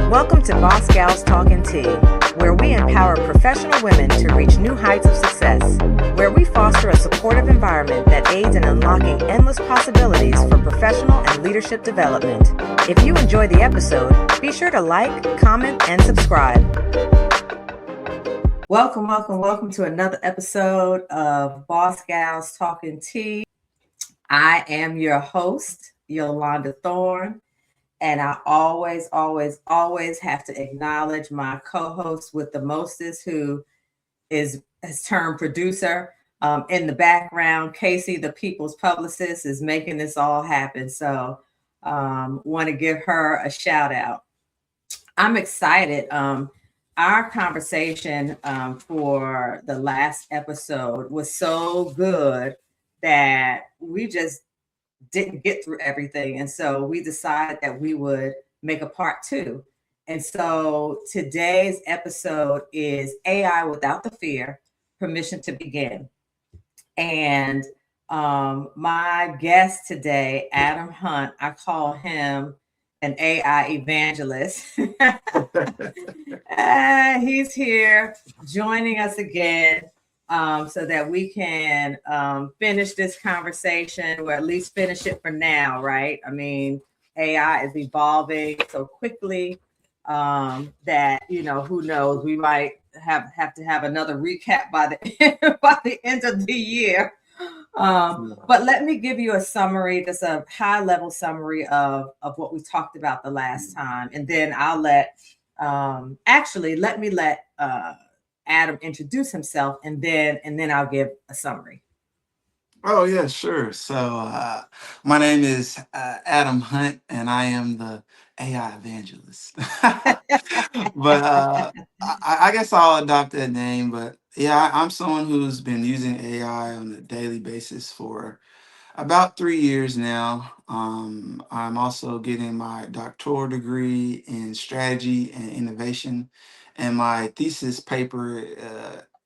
Welcome to Boss Gals Talking Tea, where we empower professional women to reach new heights of success, where we foster a supportive environment that aids in unlocking endless possibilities for professional and leadership development. If you enjoy the episode, be sure to like, comment, and subscribe. Welcome to another episode of Boss Gals Talking Tea. I am your host, Yolanda Thorne. And I always have to acknowledge my co-host with the mostest, who has turned producer in the background. Casey, the people's publicist, is making this all happen. So want to give her a shout out. I'm excited. Our conversation for the last episode was so good that we just didn't get through everything. And so we decided that we would make a part 2. And so today's episode is AI Without the Fear, Permission to Begin. And my guest today, Adam Hunt, I call him an AI evangelist. He's here joining us again. So that we can finish this conversation, or at least finish it for now, right? I mean, AI is evolving so quickly that, who knows, we might have to have another recap by the end of the year. But let me give you a summary, just a high-level summary of what we talked about the last time, and then I'll let Adam introduce himself, and then I'll give a summary. Oh, yeah, sure. So my name is Adam Hunt, and I am the AI evangelist. But I guess I'll adopt that name. But yeah, I'm someone who's been using AI on a daily basis for about 3 years now. I'm also getting my doctoral degree in strategy and innovation, and my thesis paper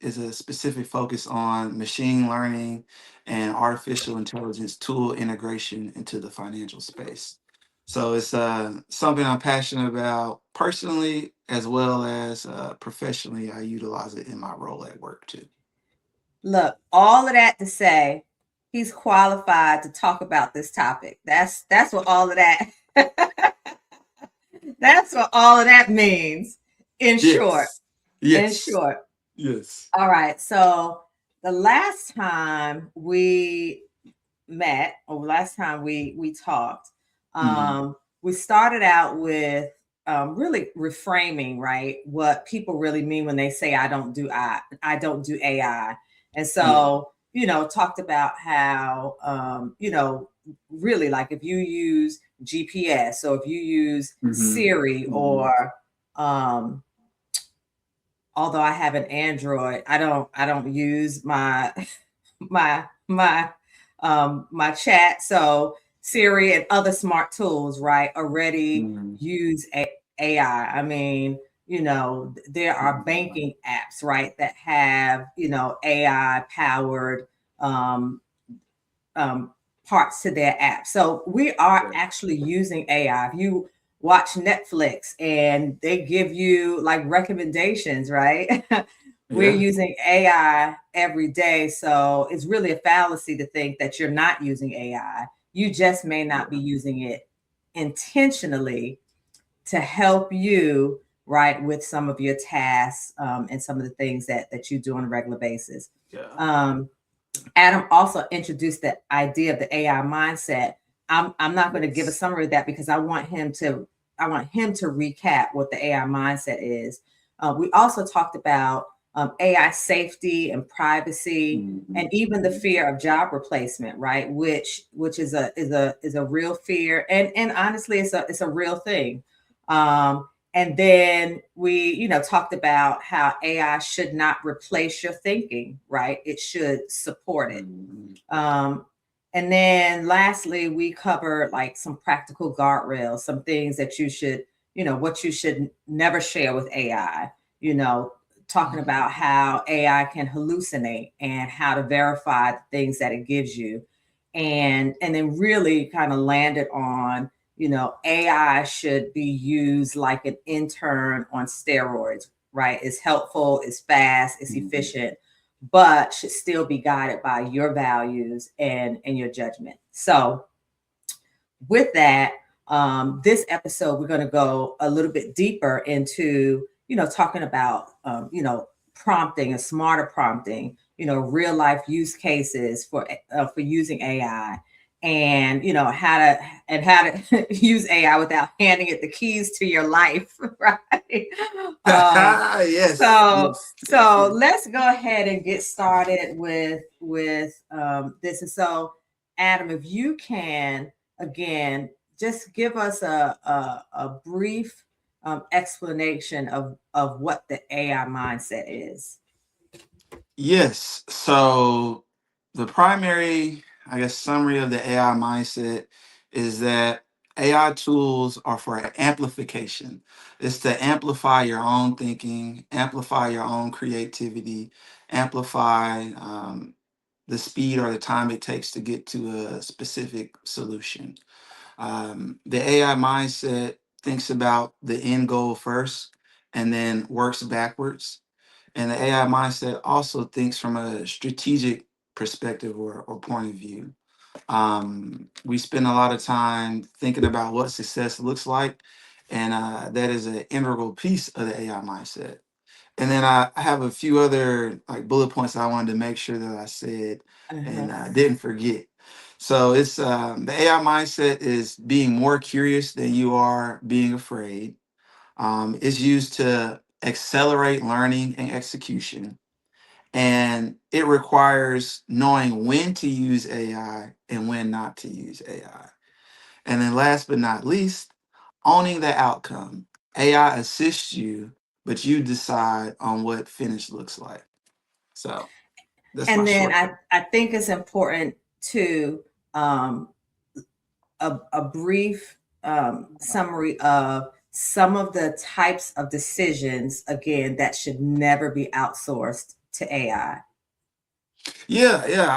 is a specific focus on machine learning and artificial intelligence tool integration into the financial space. So it's something I'm passionate about personally, as well as professionally. I utilize it in my role at work too. Look, all of that to say, he's qualified to talk about this topic. That's what all of that. That's what all of that means. In short. Yes. In short. Yes. All right. So the last time we met, or last time we talked, we started out with really reframing, right, what people really mean when they say I don't do AI. And so, talked about how, really, like, if you use GPS, so if you use Siri, or although I have an Android, I don't use my chat. So Siri and other smart tools, right, already use AI. I mean, there are banking apps, right, that have, AI powered parts to their app. So we are actually using AI. If you watch Netflix and they give you like recommendations, right? We're using AI every day. So it's really a fallacy to think that you're not using AI. You just may not be using it intentionally to help you, right, with some of your tasks and some of the things that you do on a regular basis. Adam also introduced the idea of the AI mindset. I'm not going to give a summary of that because I want him to recap what the AI mindset is. We also talked about AI safety and privacy, and even the fear of job replacement, right? Which is a real fear, and honestly, it's a real thing. And then we, talked about how AI should not replace your thinking, right? It should support it. And then lastly, we covered like some practical guardrails, some things that you should, what you should never share with AI, talking about how AI can hallucinate and how to verify the things that it gives you. And then really kind of landed on, AI should be used like an intern on steroids, right? It's helpful, it's fast, it's efficient, but should still be guided by your values and your judgment. So with that, this episode, we're going to go a little bit deeper into, talking about, prompting and smarter prompting, real life use cases for using AI, and how to use AI without handing it the keys to your life, right? Um, Yes, so yes, yes, so yes. let's go ahead and get started with this. And so, Adam, if you can again, just give us a brief explanation of what the AI mindset is. Yes. So the primary, I guess, summary of the AI mindset is that AI tools are for amplification. It's to amplify your own thinking, amplify your own creativity, amplify the speed or the time it takes to get to a specific solution. The AI mindset thinks about the end goal first and then works backwards. And the AI mindset also thinks from a strategic perspective or point of view. We spend a lot of time thinking about what success looks like, and that is an integral piece of the AI mindset. And then I have a few other like bullet points I wanted to make sure that I said and Uh-huh. didn't forget. So it's the AI mindset is being more curious than you are being afraid. It's used to accelerate learning and execution, and it requires knowing when to use AI and when not to use AI. And then last but not least, owning the outcome. AI assists you, but you decide on what finished looks like. So that's my And then short. I think it's important to um, a brief summary of some of the types of decisions, again, that should never be outsourced to AI. Yeah, yeah.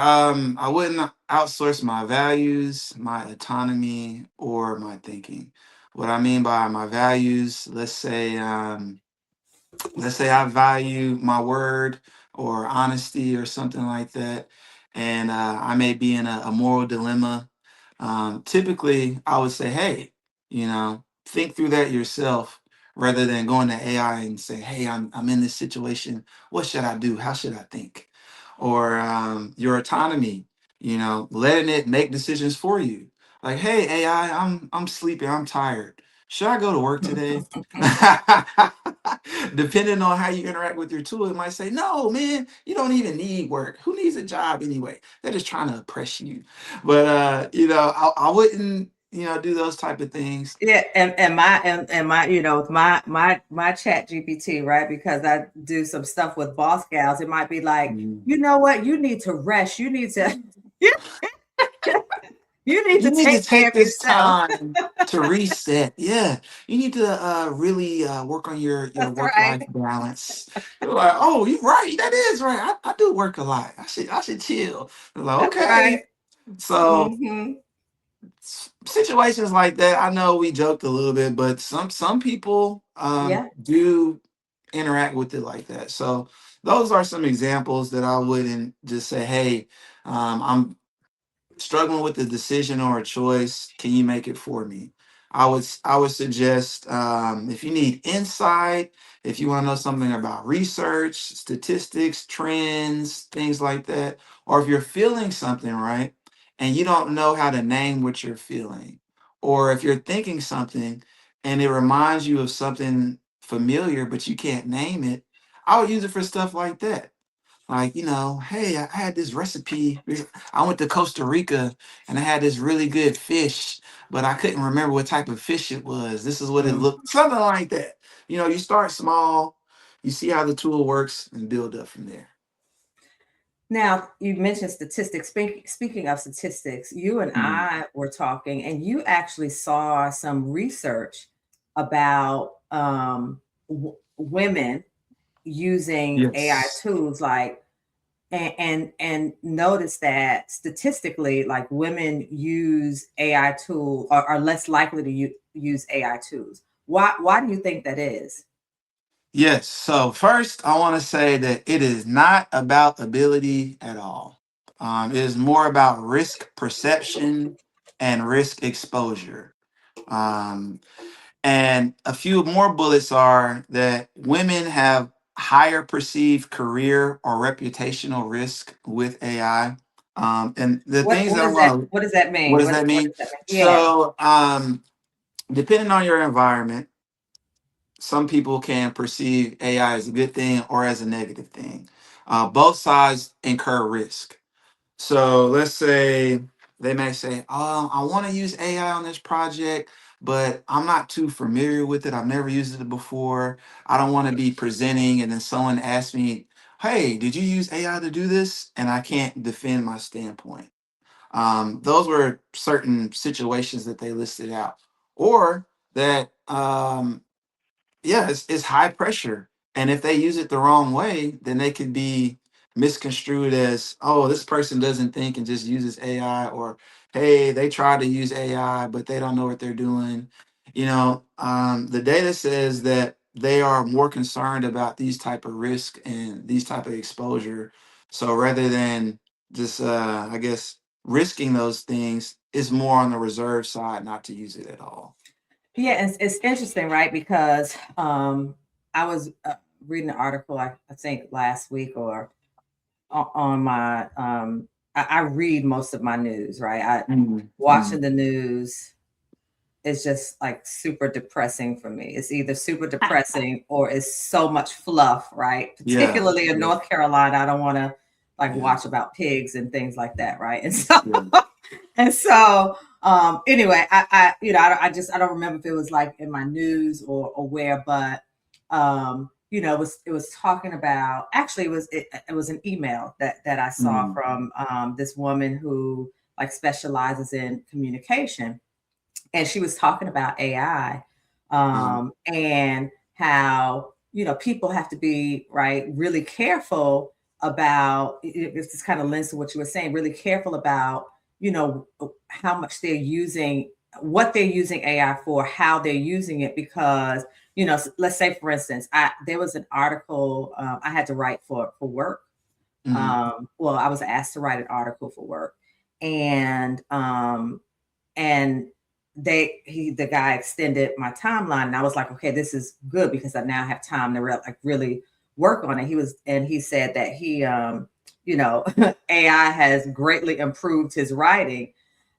I wouldn't outsource my values, my autonomy, or my thinking. What I mean by my values, let's say I value my word or honesty or something like that, and I may be in a moral dilemma. Typically, I would say, hey, think through that yourself rather than going to AI and say, hey, I'm in this situation. What should I do? How should I think? Or your autonomy, letting it make decisions for you. Like, hey, AI, I'm sleepy. I'm tired. Should I go to work today? Depending on how you interact with your tool, it might say, no, man, you don't even need work. Who needs a job anyway? They're just trying to oppress you. But I wouldn't, do those type of things. Yeah, and my my chat GPT, right? Because I do some stuff with boss gals. It might be like, Mm. you know what, you need to rest. You need to you need You to need to take care take of this yourself. time to reset. Yeah, you need to really work on your That's work life right. balance. You're like, oh, you're right. That is right. I do work a lot. I should chill. They're like, That's right. okay. So Hmm. situations like that, I know we joked a little bit, but some people Yeah. do interact with it like that. So those are some examples that I wouldn't just say, hey, I'm struggling with a decision or a choice. Can you make it for me? I would suggest, if you need insight, if you want to know something about research, statistics, trends, things like that, or if you're feeling something, right, and you don't know how to name what you're feeling, or if you're thinking something and it reminds you of something familiar but you can't name it, I would use it for stuff like that. Like, hey, I had this recipe. I went to Costa Rica and I had this really good fish, but I couldn't remember what type of fish it was. This is what it Mm. looked, something like that. You start small, you see how the tool works and build up from there. Now, you mentioned statistics. Speaking of statistics, you and Mm. I were talking, and you actually saw some research about women using AI Yes. tools like and notice that statistically, like women use AI tools are less likely to use AI tools. Why do you think that is? Yes. So first, I want to say that it is not about ability at all. It is more about risk perception and risk exposure. Um, and a few more bullets are that women have higher perceived career or reputational risk with AI. And the things that I'm going to, What does that what mean? does that What mean? does that mean? Yeah. So, depending on your environment, some people can perceive AI as a good thing or as a negative thing. Both sides incur risk. So let's say they may say, "Oh, I want to use AI on this project, but I'm not too familiar with it. I've never used it before. I don't want to be presenting." And then someone asks me, "Hey, did you use AI to do this?" And I can't defend my standpoint. Those were certain situations that they listed out, or that yeah, it's high pressure. And if they use it the wrong way, then they could be misconstrued as, oh, this person doesn't think and just uses AI, or hey, they try to use AI, but they don't know what they're doing. The data says that they are more concerned about these type of risk and these type of exposure. So rather than just, I guess, risking those things, is more on the reserve side not to use it at all. Yeah, it's interesting, right? Because I was reading an article, I think last week or on my I read most of my news, right? I Mhm, watching mhm. the news is just like super depressing for me. It's either super depressing or it's so much fluff, right? Yeah, Particularly in yeah, North Carolina, I don't want to like yeah, watch about pigs and things like that, right? And so yeah. and so anyway, I don't remember if it was like in my news or where, but it was talking about, actually it was an email that I saw Mm, from this woman who like specializes in communication, and she was talking about AI, uh, and how people have to be right really careful about it's just kind of links to what you were saying, really careful about how much they're using, what they're using AI for, how they're using it, because let's say for instance, there was an article I had to write for work. mm, Well, I was asked to write an article for work, and and the guy extended my timeline, and I was like, okay, this is good because I now have time to really work on it. He said that you know AI has greatly improved his writing,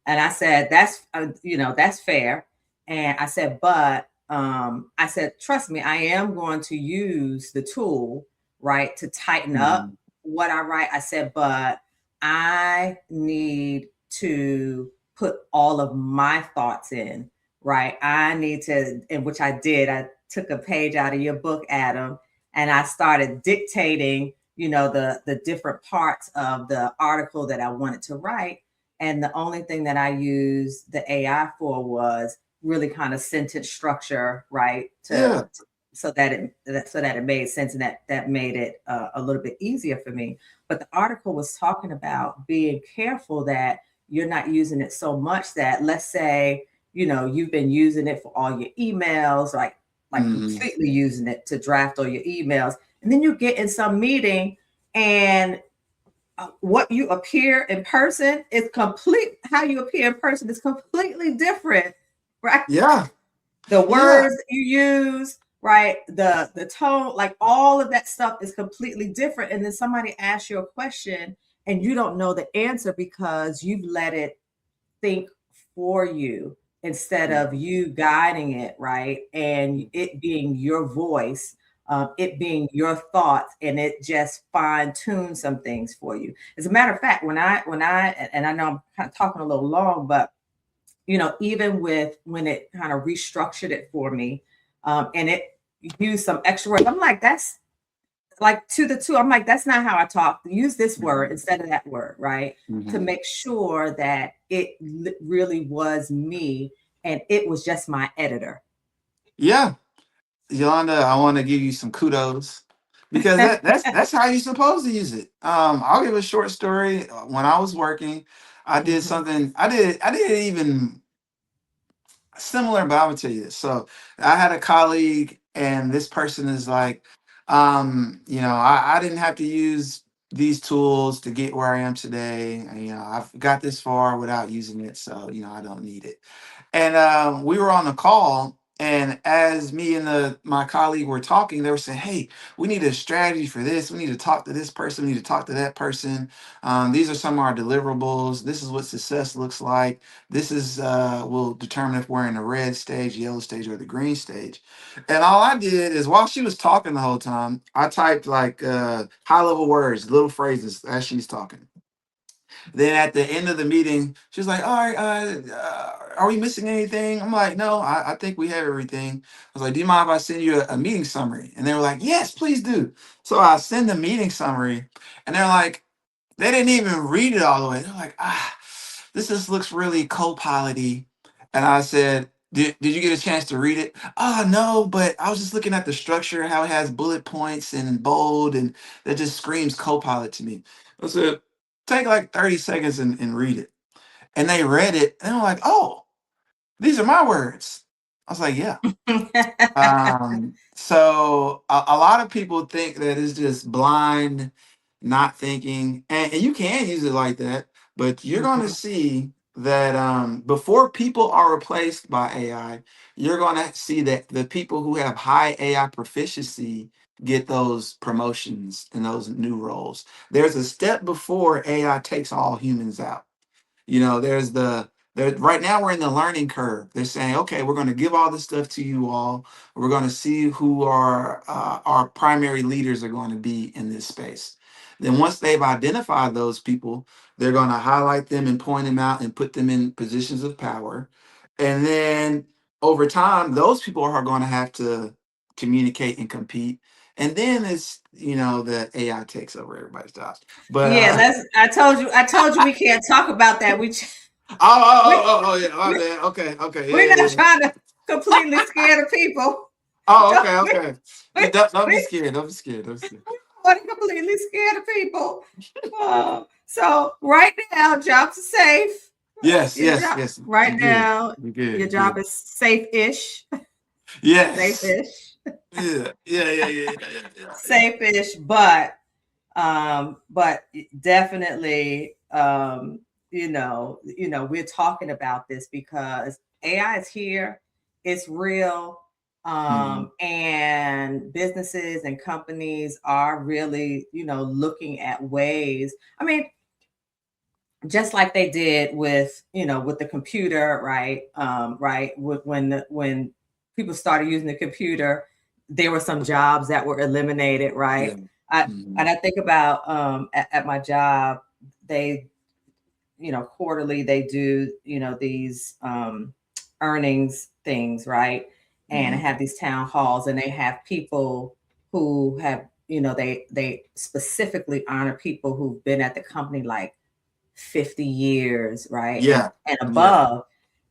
and I said that's fair. And I said, but I said, trust me, I am going to use the tool, right, to tighten up mm. what I write. I said, but I need to put all of my thoughts in, right? I need to, and which I did. I took a page out of your book, Adam, and I started dictating, the different parts of the article that I wanted to write. And the only thing that I used the AI for was really kind of sentence structure, right? Yeah, So that it made sense, and that made it a little bit easier for me. But the article was talking about being careful that you're not using it so much that, let's say, you've been using it for all your emails, like mhm. completely using it to draft all your emails, and then you get in some meeting, and what you appear in person is complete how you appear in person is completely different, right? Yeah, The yeah, words you use, right? The tone, like all of that stuff is completely different. And then somebody asks you a question and you don't know the answer because you've let it think for you instead yeah, of you guiding it, right? And it being your voice, it being your thoughts, and it just fine tunes some things for you. As a matter of fact, and I know I'm kind of talking a little long, but even with when it kind of restructured it for me, and it used some extra words, I'm like, that's like to the two. I'm like, that's not how I talk. Use this word mhm, instead of that word, right? To mhm. make sure that it really was me and it was just my editor. Yeah, Yolanda, I want to give you some kudos. because that's how you're supposed to use it. I'll give a short story. When I was working, I did Mhm. something. I didn't even similar, but I would tell you this. So I had a colleague, and this person is like, I didn't have to use these tools to get where I am today. I've got this far without using it, so I don't need it. And we were on the call, and as me and my colleague were talking, they were saying, "Hey, we need a strategy for this. We need to talk to this person. We need to talk to that person. These are some of our deliverables. This is what success looks like. This is will determine if we're in the red stage, yellow stage, or the green stage." And all I did is, while she was talking the whole time, I typed like high level words, little phrases as she's talking. Then at the end of the meeting, she was like, "All right, are we missing anything?" I'm like, "No, I think we have everything." I was like, "Do you mind if I send you a meeting summary?" And they were like, "Yes, please do." So I send the meeting summary, and they're like, they didn't even read it all the way. They're like, this just looks really co-piloty. And I said, did you get a chance to read it? Oh, no, but I was just looking at the structure, how it has bullet points and bold, and that just screams co-pilot to me. I said, take like 30 seconds and read it. And they read it, and they're like, oh, these are my words. I was like, yeah. So a lot of people think that it's just blind, not thinking, and you can use it like that, but you're going to Mhm. see that before people are replaced by AI, you're going to see that the people who have high AI proficiency get those promotions and those new roles. There's a step before AI takes all humans out. There's there right now we're in the learning curve. They're saying, okay, we're going to give all this stuff to you all. We're going to see who our primary leaders are going to be in this space. Then once they've identified those people, they're going to highlight them and point them out and put them in positions of power. And then over time, those people are going to have to communicate and compete. And then it's the AI takes over everybody's jobs. But Yeah, I told you we can't talk about that. We, yeah, my we bad. Okay, okay, we're yeah, not yeah, yeah. trying to completely scare the people. Oh, Don't, okay, we, okay. we, Don't be we scared. Don't be scared. Don't be scared. want to completely scare the people. So right now, jobs are safe. Yes, Your yes, job yes. right You're good. now, You're good. your You're job good. is safe-ish, Yes. safe-ish, Yeah. Yeah. Yeah. Yeah. Yeah. Yeah. Yeah. safe-ish, but definitely, we're talking about this because AI is here, it's real, Mhm. and businesses and companies are really, looking at ways. I mean, just like they did with the computer, right? Right, when people started using the computer, there were some jobs that were eliminated, right? Yeah. I Mhm. and I think about at my job, they quarterly they do these earnings things, right? And Mhm. have these town halls, and they have people who have they specifically honor people who've been at the company like 50 years, right? And Yeah. and Yeah. above.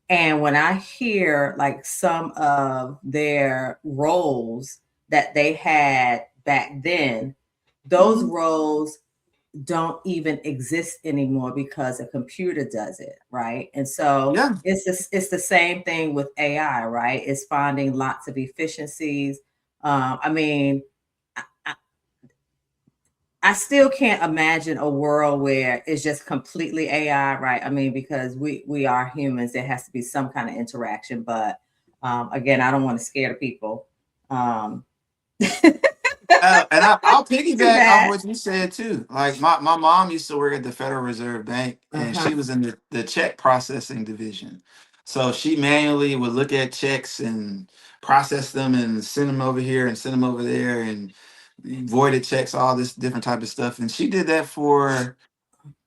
And when I hear like some of their roles that they had back then, those Mhm. roles don't even exist anymore because a computer does it, right? And so Yeah. it's the same thing with AI, right? It's finding lots of efficiencies. I mean, I still can't imagine a world where it's just completely AI, right? I mean, because we are humans, there has to be some kind of interaction. But again, I don't want to scare the people. Too And I'll piggyback off bad. what you said too. Like my mom used to work at the Federal Reserve Bank, Uh and huh. she was in the check processing division. So she manually would look at checks and process them and send them over here and send them over there and voided checks, all this different type of stuff. And she did that for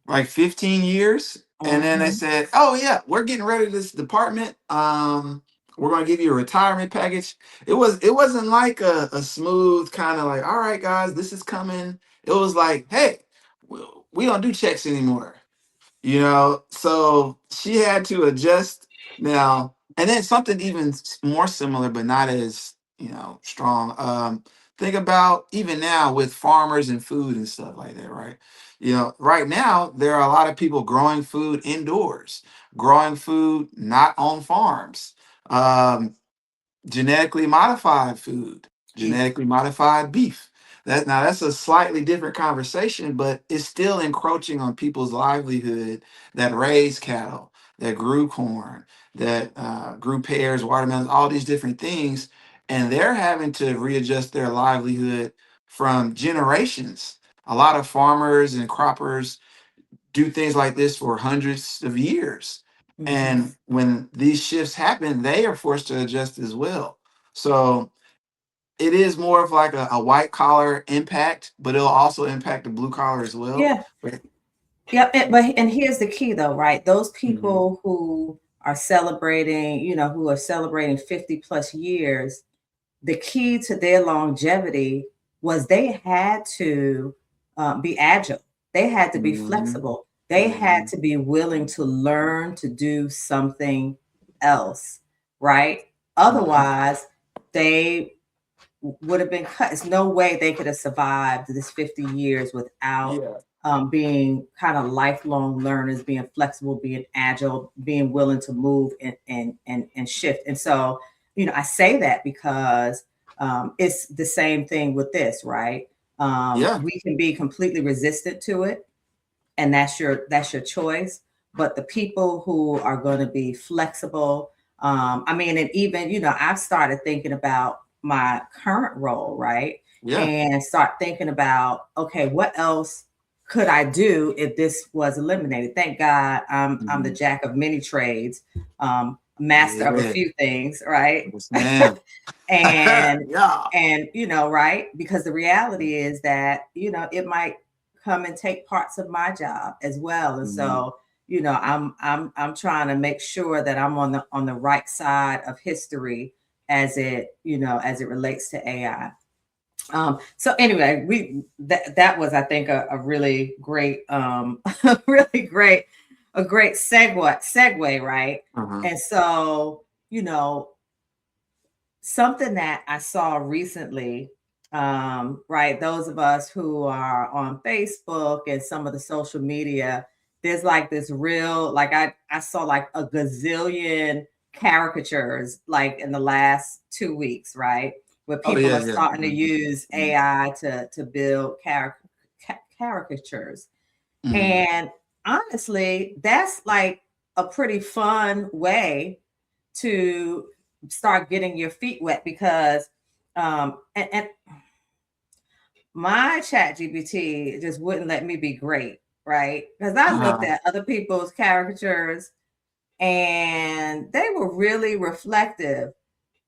like 15 years. And then they Hmm. said, oh yeah, we're getting rid of this department. We're gonna give you a retirement package. It wasn't like a smooth kind of like, all right, guys, this is coming. It was like, hey, we don't do checks anymore. So she had to adjust now. And then something even more similar, but not as strong. think about even now with farmers and food and stuff like that, right? Right now there are a lot of people growing food indoors, growing food not on farms. Um, Genetically modified food, Yeah. genetically modified beef. That's a slightly different conversation, but it's still encroaching on people's livelihood that raised cattle, that grew corn, that grew pears, watermelons, all these different things, and they're having to readjust their livelihood from generations. A lot of farmers and croppers do things like this for hundreds of years. Hmm. And when these shifts happen, they are forced to adjust as well. So it is more of like a white collar impact, but it'll also impact the blue collar as well. Yeah. But Yep. But here's the key though, right? Those Mhm. people who are celebrating, who are celebrating 50 plus years, the key to their longevity was they had to be agile. They had to be Mhm. flexible. They had Mhm. to be willing to learn to do something else, right? Mhm. Otherwise, they would have been cut. There's no way they could have survived this 50 years without Yeah. being kind of lifelong learners, being flexible, being agile, being willing to move and shift. And so, I say that because it's the same thing with this, right? Yeah. We can be completely resistant to it, and that's your choice. But the people who are going to be flexible, I mean, and even I've started thinking about my current role, right? Yeah. And start thinking about, okay, what else could I do if this was eliminated? Thank God I'm the Mhm. jack of many trades, master of a Yeah. few things, right? Yes, ma'am. and Yeah. right, because the reality is that it might come and take parts of my job as well. And Mhm. so I'm trying to make sure that I'm on the right side of history as it relates to AI. So anyway, that was, I think, a really great really great a great segue, right? Uh-huh. And so, you know something that I saw recently, right? Those of us who are on Facebook and some of the social media, there's like this real, like I saw like a gazillion caricatures like in the last 2 weeks, right? Where Oh people yeah, are yeah. starting to Mhm. use Mhm. AI to build caricatures. Mhm. And honestly, that's like a pretty fun way to start getting your feet wet because and my chat GPT just wouldn't let me be great, right? Because I looked Uh-huh. at other people's caricatures and they were really reflective.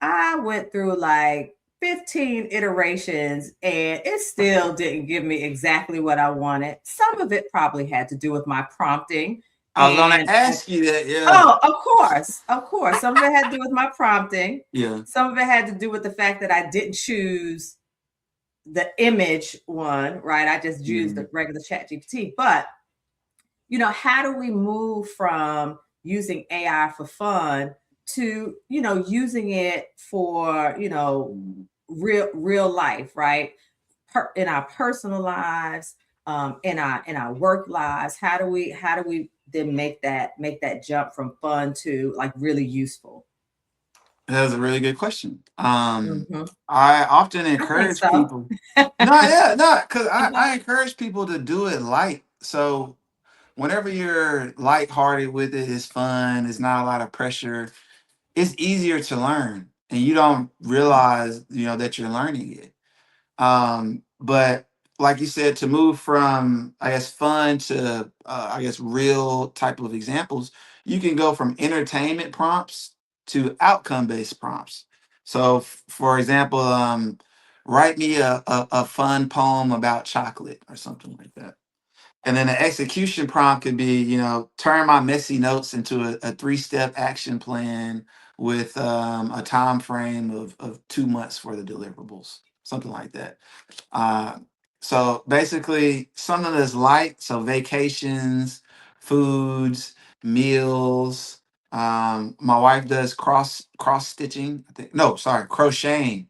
I went through like 15 iterations and it still didn't give me exactly what I wanted. Some of it probably had to do with my prompting. I was gonna And ask you that. Yeah. oh, of course, of course. Some of it had to do with my prompting. Yeah. Some of it had to do with the fact that I didn't choose the image one, right? I just used the Mhm. regular chat GPT. But, how do we move from using AI for fun to, using it for, Mhm. real life, right? In our personal lives, in our work lives. How do we then make that jump from fun to like really useful? That was a really good question. Hmm. I often I think encourage so. people. No, yeah, no, because I encourage people to do it light. So whenever you're lighthearted with it, it's fun. It's not a lot of pressure. It's easier to learn, and you don't realize, that you're learning it. But like you said, to move from, I guess, fun to, I guess, real type of examples, you can go from entertainment prompts to outcome based prompts. So, for example, write me a fun poem about chocolate or something like that. And then the execution prompt could be, turn my messy notes into a three-step action plan with a time frame of 2 months for the deliverables, something like that. Uh, so basically, something that's light. So vacations, foods, meals. My wife does cross stitching. I think no, sorry, crocheting.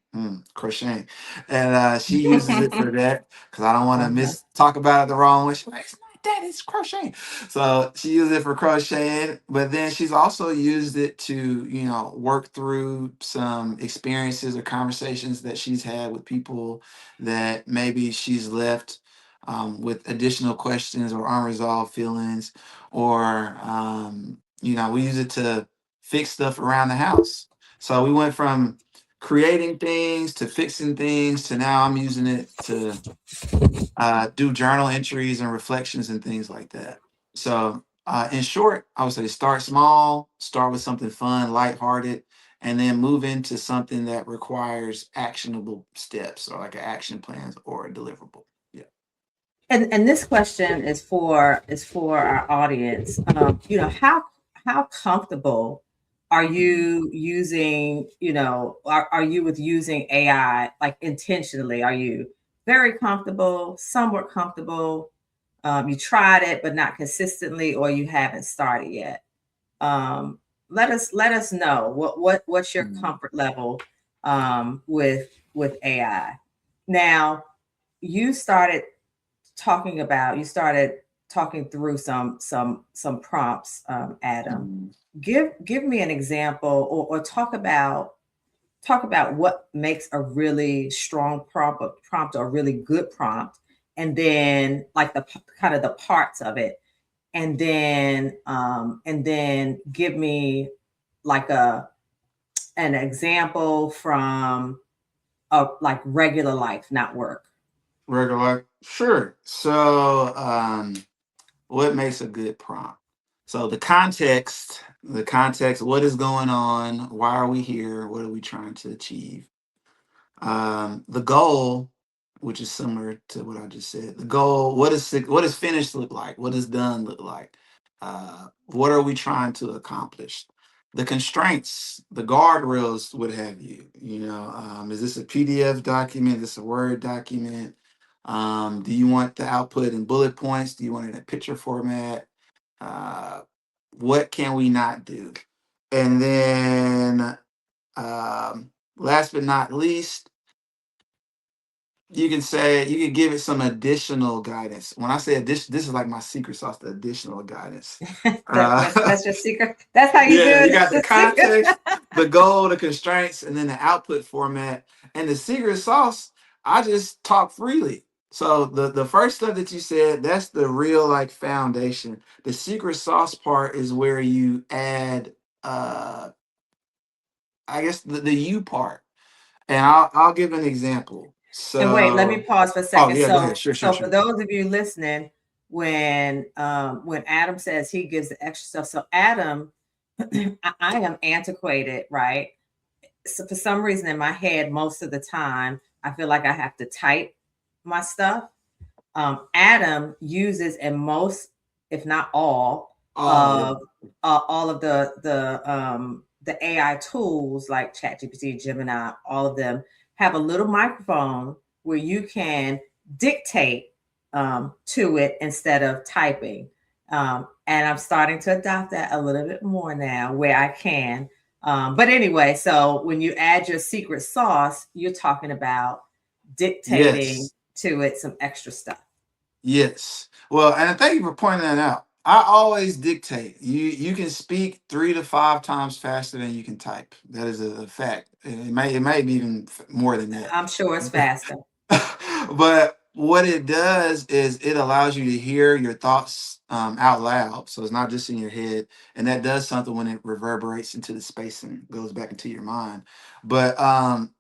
Crocheting, and she uses it for that because I don't want to Uh-huh. miss talk about it the wrong way. She's like, "It's not that, it's crocheting." So she uses it for crocheting, but then she's also used it to, work through some experiences or conversations that she's had with people that maybe she's left with additional questions or unresolved feelings, or we use it to fix stuff around the house. So we went from creating things to fixing things to now I'm using it to do journal entries and reflections and things like that. So, in short, I would say start small, start with something fun, lighthearted, and then move into something that requires actionable steps or like an action plans or a deliverable. Yeah. And this question is for our audience. How comfortable are you using, are you with using AI like intentionally? Are you very comfortable, somewhat comfortable? You tried it but not consistently, or you haven't started yet? um, let us know what's your Mm, comfort level with AI. Now, you started you started talking through some prompts, Adam. mm, Give me an example, or talk about what makes a really strong prompt or a really good prompt, and then like the kind of the parts of it, and then give me like an example from like regular life, not work. Regular, sure. So, what makes a good prompt? So the context, what is going on? Why are we here? What are we trying to achieve? The goal, which is similar to what I just said. The goal, what does finished look like? What does done look like? What are we trying to accomplish? The constraints, the guardrails, what have you. Is this a PDF document? Is this a Word document? Do you want the output in bullet points? Do you want it in picture format? Uh, what can we not do? And then, last but not least, you can give it some additional guidance. When I say addition, this is like my secret sauce, the additional guidance. That's your secret. That's how you do Yeah, you it. got That's the the secret. context, the goal, the constraints, and then the output format. And the secret sauce, I just talk freely. So the first stuff that you said, that's the real like foundation. The secret sauce part is where you add I guess the you part. And I'll give an example. And wait, let me So pause for a oh second. yeah, go So, ahead. Sure, sure, so for sure. those of you listening, when Adam says he gives the extra stuff, so Adam, I am antiquated, right? So for some reason in my head, most of the time, I feel like I have to type my stuff. Adam uses, in most, if not Oh yeah. all of the AI tools like ChatGPT, Gemini, all of them have a little microphone where you can dictate to it instead of typing. And I'm starting to adopt that a little bit more now where I can. But anyway, so when you add your secret sauce, you're talking about dictating Yes. to it some extra stuff. Yes. Well, and thank you for pointing that out. I always dictate. You can speak 3 to 5 times faster than you can type. That is a fact. It may be even more than that. I'm sure it's faster. But what it does is it allows you to hear your thoughts out loud. So it's not just in your head. And that does something when it reverberates into the space and goes back into your mind. But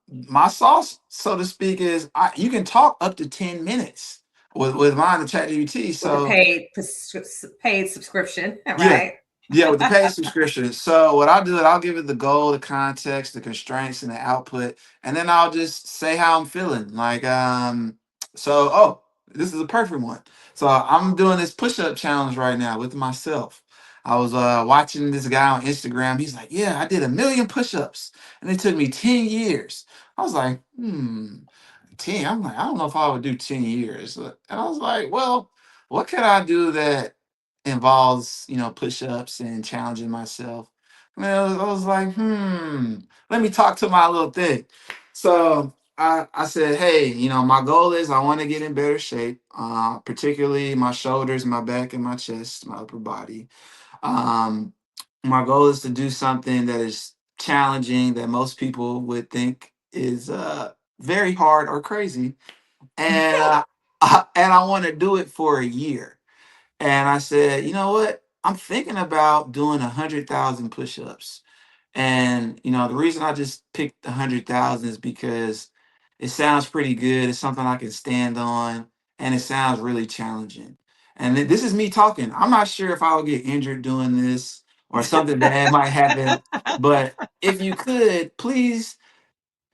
my sauce, so to speak, is you can talk up to 10 minutes with mine, the chat GPT. With the So paid subscription, yeah. right? Yeah, with the paid subscription. So what I'll do it, I'll give it the goal, the context, the constraints, and the output, and then I'll just say how I'm feeling. Like, this is a perfect one. So I'm doing this push-up challenge right now with myself. I was watching this guy on Instagram. He's like, "Yeah, I did 1 million push-ups, and it took me 10 years." I was like, 10. I'm like, I don't know if I would do 10 years. And I was like, well, what can I do that involves, push-ups and challenging myself? I was like, let me talk to my little thing. So I said, hey, my goal is I want to get in better shape, particularly my shoulders, my back, and my chest, my upper body. Um, my goal is to do something that is challenging that most people would think is very hard or crazy, and I want to do it for a year. And I said, you know what? I'm thinking about doing 100,000 push-ups. And the reason I just picked 100,000 is because it sounds pretty good. It's something I can stand on, and it sounds really challenging. And this is me talking. I'm not sure if I'll get injured doing this or something bad might happen. But if you could, please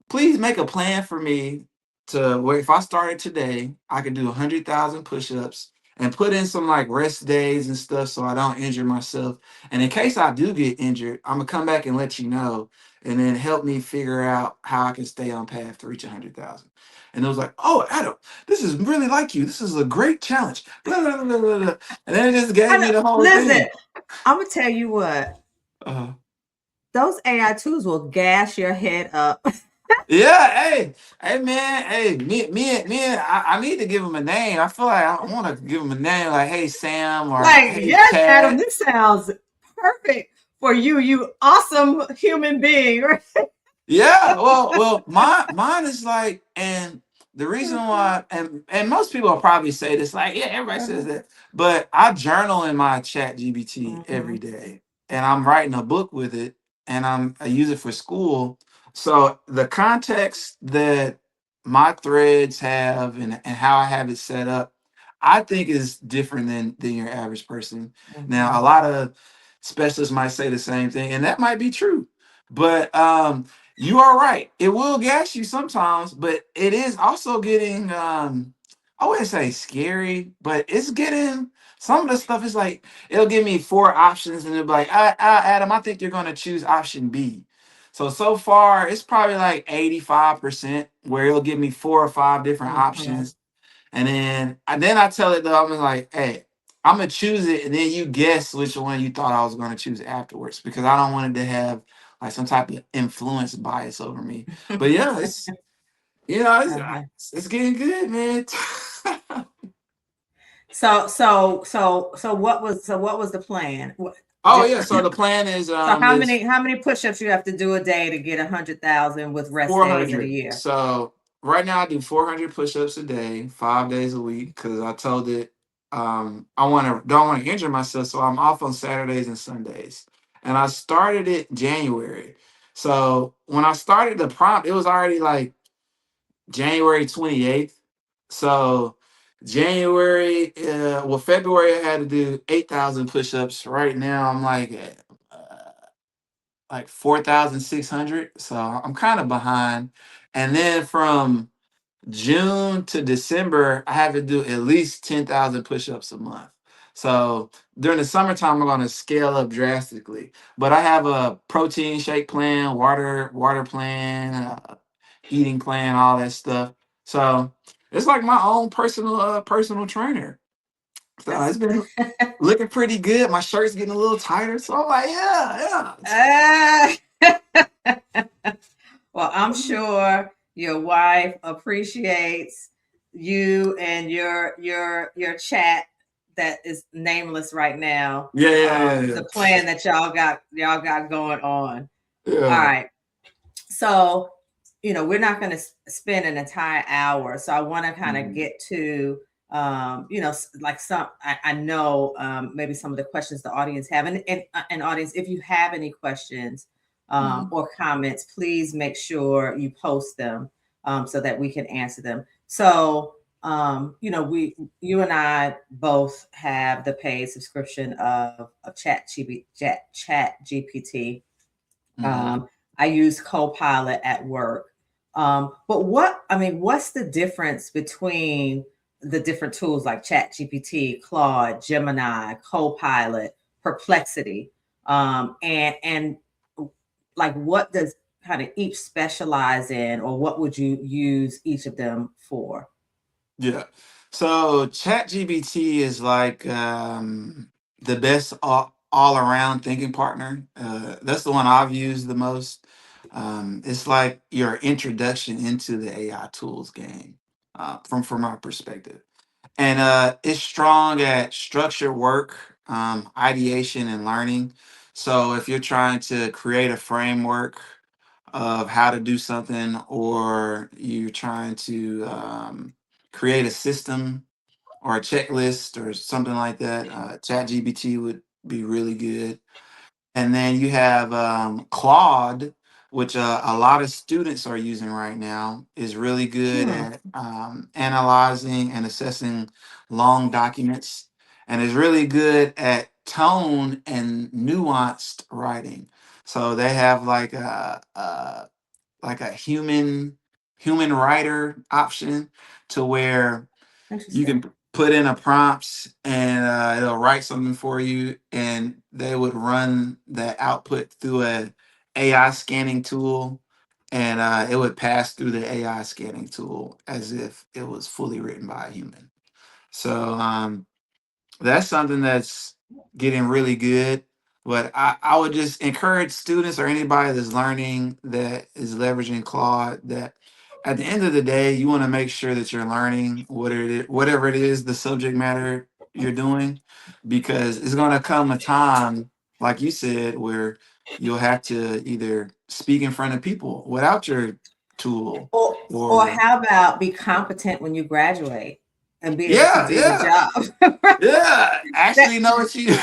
make a plan for me to where if I started today, I could do 100,000 push-ups and put in some like rest days and stuff so I don't injure myself. And in case I do get injured, I'm gonna come back and let you know, and then help me figure out how I can stay on path to reach 100,000. And it was like, oh, Adam, this is really like you. This is a great challenge. Blah, blah, blah, blah, blah. And then it just I gave know. me the whole Listen, thing. I'm gonna tell you what. Uh, Those AI tools will gas your head up. Yeah, hey, man, hey, I need to give him a name. I feel like I want to give him a name, like, hey, Sam, or Like, hey, yes, Adam, Chad. this sounds perfect for you, you awesome human being. Right? Yeah, well, mine is like, and the reason why, and most people will probably say this, like, yeah, everybody says Uh-huh. that, but I journal in my Chat GBT every Mhm. day, and I'm writing a book with it, and I use it for school. So the context that my threads have and how I have it set up, I think is different than your average person. Now, a Mhm. lot of specialists might say the same thing, and that might be true, but you are right. It will gas you sometimes, but it is also getting I wouldn't say scary, but it's getting some of the stuff is like it'll give me four options and it'll be like, Adam, I think you're gonna choose option B. So far it's probably like 85% where it'll give me four or five different Mhm. options. And then I tell it though, I'm like, hey, I'm gonna choose it, and then you guess which one you thought I was gonna choose afterwards because I don't want it to have like some type of influence bias over me. But yeah, it's Uh-huh. it's getting good, man. So what was the plan? Oh yeah, so the plan is How many push-ups you have to do a day to get 100,000 with rest days in a 400. year? So right now I do 400 push-ups a day, 5 days a week, because I told it I don't want to injure myself, so I'm off on Saturdays and Sundays. And I started it January. So when I started the prompt, it was already like January 28th. So February I had to do 8,000 push-ups. Right now I'm like 4,600. So I'm kind of behind. And then from June to December, I have to do at least 10,000 push-ups a month. So during the summertime, I'm going to scale up drastically. But I have a protein shake plan, water plan, eating plan, all that stuff. So it's like my own personal trainer. So it's That's been looking pretty good. My shirt's getting a little tighter. So I'm like, yeah, uh, well, I'm sure your wife appreciates you and your chat that is nameless right now. yeah, yeah, yeah, yeah. The plan that y'all got going on. All Yeah. right. So, we're not going to spend an entire hour. So I want to kind of Mhm. get to, like I know maybe some of the questions the audience have. And audience, if you have any questions Mhm. or comments, please make sure you post them so that we can answer them. So, you and I both have the paid subscription of Chat GPT. Mhm. um, I use Copilot at work. But what's the difference between the different tools like ChatGPT, Claude, Gemini, Copilot, Perplexity, and like what does kind of each specialize in, or what would you use each of them for? Yeah. So ChatGPT is like the best all around thinking partner. That's the one I've used the most. It's like your introduction into the AI tools game, from my perspective. And it's strong at structured work, ideation, and learning. So if you're trying to create a framework of how to do something, or you're trying to create a system or a checklist or something like that, ChatGPT would be really good. And then you have Claude, which a lot of students are using right now, is really good Hmm, at analyzing and assessing long documents, and is really good at tone and nuanced writing. So they have like a human writer option, to where you interesting. can put in a prompts, and it'll write something for you, and they would run the output through a AI scanning tool, and it would pass through the AI scanning tool as if it was fully written by a human. So that's something that's getting really good. But I would just encourage students or anybody that's learning, that is leveraging Claude, that at the end of the day, you want to make sure that you're learning whatever it is, the subject matter you're doing, because it's going to come a time, like you said, where you'll have to either speak in front of people without your tool, Or or how about be competent when you graduate and be able to yeah, do the yeah, job? yeah, that actually know what you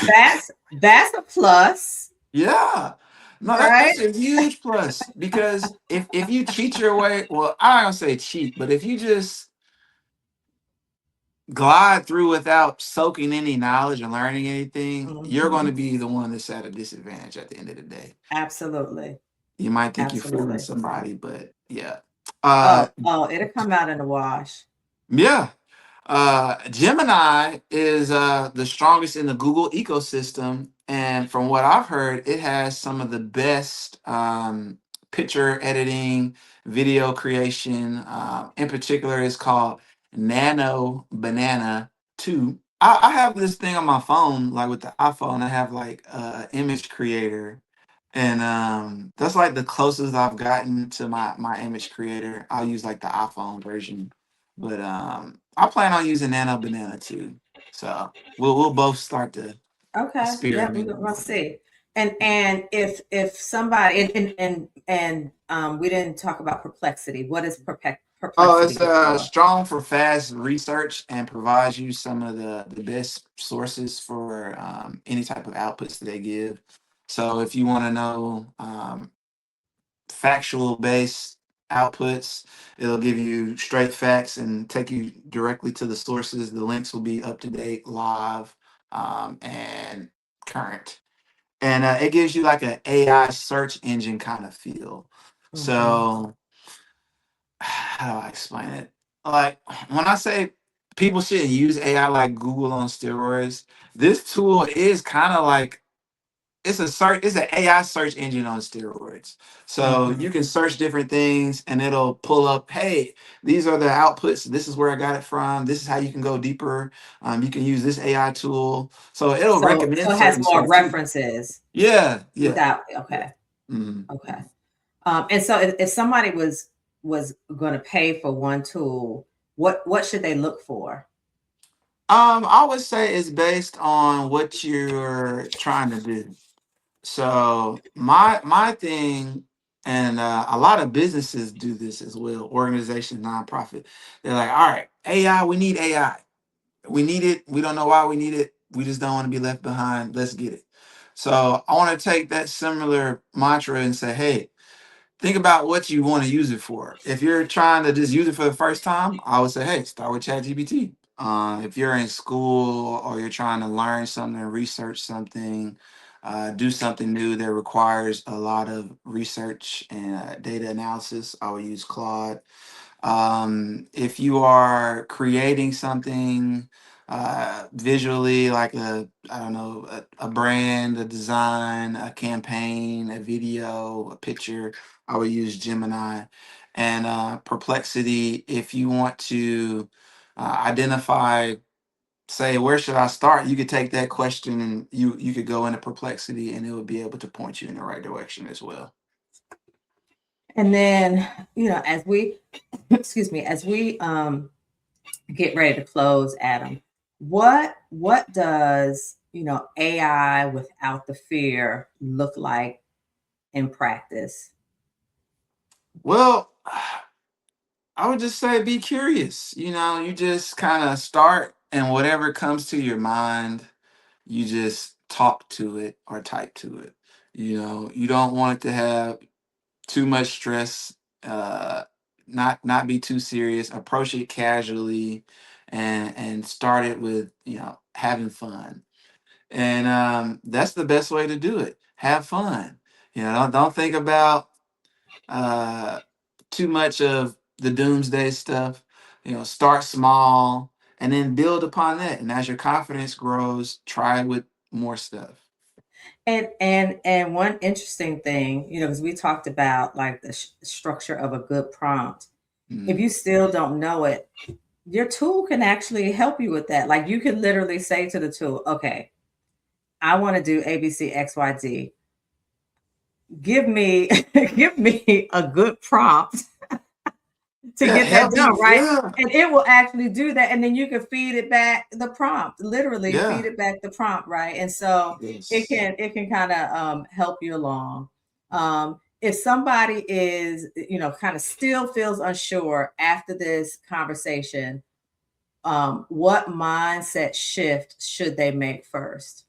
that's a plus, Yeah. No, right? that's a huge plus, because if you cheat your way, well, I don't say cheat, but if you just glide through without soaking any knowledge or learning anything, you're going to Hmm. be the one that's at a disadvantage at the end of the day. Absolutely, You might think you're fooling absolutely. somebody, but yeah. Oh, Uh oh, it'll come out in the wash. yeah. Gemini is the strongest in the Google ecosystem, and from what I've heard, it has some of the best picture editing, video creation. In particular, it's called Nano Banana 2. I have this thing on my phone, like with the iPhone. I have like image creator, and that's like the closest I've gotten to my image creator. I'll use like the iPhone version, but I plan on using Nano Banana too. So we'll both start to Okay, yeah, experiment we'll on it. see. And if somebody we didn't talk about perplexity. What is Oh, perplexity it's good for? strong for fast research, and provides you some of the best sources for any type of outputs that they give. So if you want to know factual based outputs, it'll give you straight facts and take you directly to the sources. The links will be up to date, live, and current. And it gives you like an AI search engine kind of feel. Hmm. So how do I explain it? Like, when I say people shouldn't use AI like Google on steroids, this tool is kind of like, it's an AI search engine on steroids. So Hmm. you can search different things, and it'll pull up, hey, these are the outputs. This is where I got it from. This is how you can go deeper. You can use this AI tool. So it'll So recommend it has certain more stuff too. references Yeah, yeah, without. yeah. Okay, Mhm. okay. And so if somebody was going to pay for one tool, what should they look for? I would say it's based on what you're trying to do. So my thing, and a lot of businesses do this as well. Organizations, nonprofit, they're like, all right, AI. We need AI. We need it. We don't know why we need it. We just don't want to be left behind. Let's get it. So I want to take that similar mantra and say, hey, think about what you want to use it for. If you're trying to just use it for the first time, I would say, hey, start with ChatGPT. If you're in school, or you're trying to learn something, research something, do something new that requires a lot of research and data analysis, I would use Claude. If you are creating something visually, like I don't know, a brand, a design, a campaign, a video, a picture, I would use Gemini. And Perplexity, if you want to identify, say, where should I start, you could take that question, and you could go into Perplexity, and it would be able to point you in the right direction as well. And then, as we, excuse me, as we get ready to close, Adam, what does, AI without the fear look like in practice? Well, I would just say be curious. You just kind of start, and whatever comes to your mind, you just talk to it or type to it. You don't want it to have too much stress. Uh, not be too serious. Approach it casually, and start it with having fun. And that's the best way to do it. Have fun. Don't think about uh, too much of the doomsday stuff. Start small and then build upon that. And as your confidence grows, try with more stuff. And one interesting thing, because we talked about like the structure of a good prompt. If Mm. you still don't know it, your tool can actually help you with that. Like you can literally say to the tool, okay, I want to do ABC XYZ. Give me give me a good prompt to Yeah, get that help you. done, right? Yeah, And it will actually do that. And then you can feed it back the prompt, literally feed yeah, it back the prompt, right? And so yes. it can kind of help you along. If somebody is, kind of still feels unsure after this conversation, what mindset shift should they make first?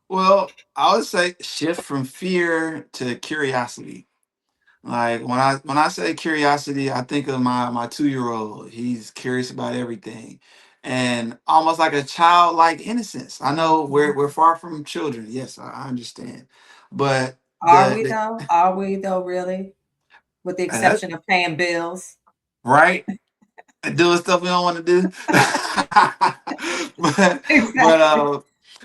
Well, I would say shift from fear to curiosity. Like when I say curiosity, I think of my 2-year old. He's curious about everything, and almost like a childlike innocence. I know we're far from children. Yes, I understand, but the Are we though, really? With the uh, exception of paying bills? right, doing stuff we don't want to do. but but Exactly.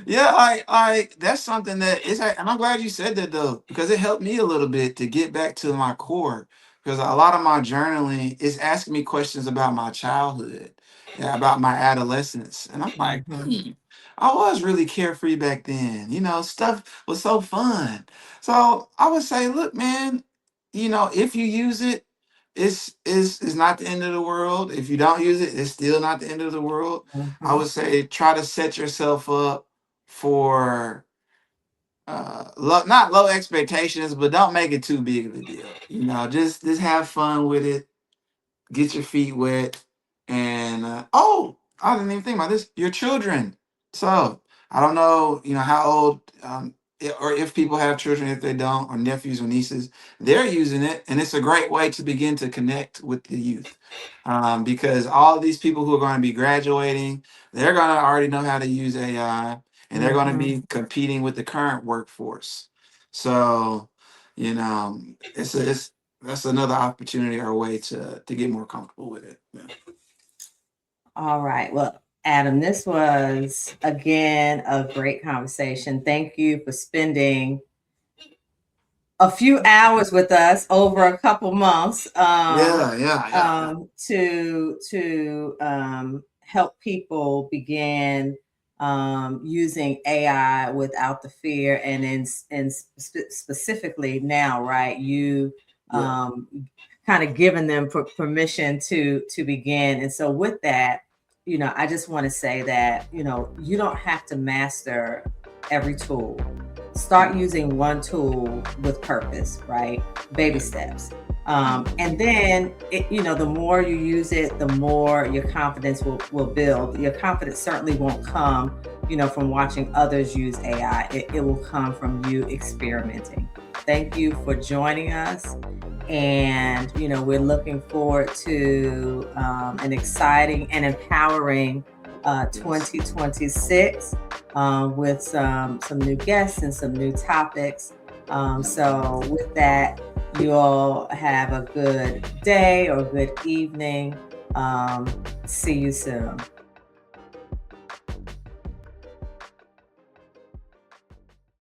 yeah, like that's something that is, and I'm glad you said that though, because it helped me a little bit to get back to my core. Because a lot of my journaling is asking me questions about my childhood, yeah, about my adolescence, and I'm like, Mhm. I was really carefree back then. Stuff was so fun. So I would say, look, man, if you use it, it's not the end of the world. If you don't use it, it's still not the end of the world. I Mhm. would say try to set yourself up for not low expectations, but don't make it too big of a deal. Just have fun with it, get your feet wet, and oh, I didn't even think about this. Your children. So I don't know, how old, or if people have children, if they don't, or nephews or nieces, they're using it, and it's a great way to begin to connect with the youth, because all of these people who are going to be graduating, they're going to already know how to use AI, and they're going to Mhm. be competing with the current workforce. So, it's that's another opportunity or way to get more comfortable with it. Yeah. All right. Well, Adam, this was again a great conversation. Thank you for spending a few hours with us over a couple months Yeah, yeah, yeah, yeah. to help people begin using AI without the fear, and specifically now, right? You Yeah. um, kind of giving them permission to begin. And so, with that, I just want to say that you don't have to master every tool. Start Mm. using one tool with purpose, right? Baby Yeah. steps. Mm. And then, the more you use it, the more your confidence will build. Your confidence certainly won't come, from watching others use AI. It will come from you experimenting. Thank you for joining us. And, we're looking forward to an exciting and empowering Yes. 2026 with some new guests and some new topics. So Mhm. with that, you all have a good day or good evening. See you soon.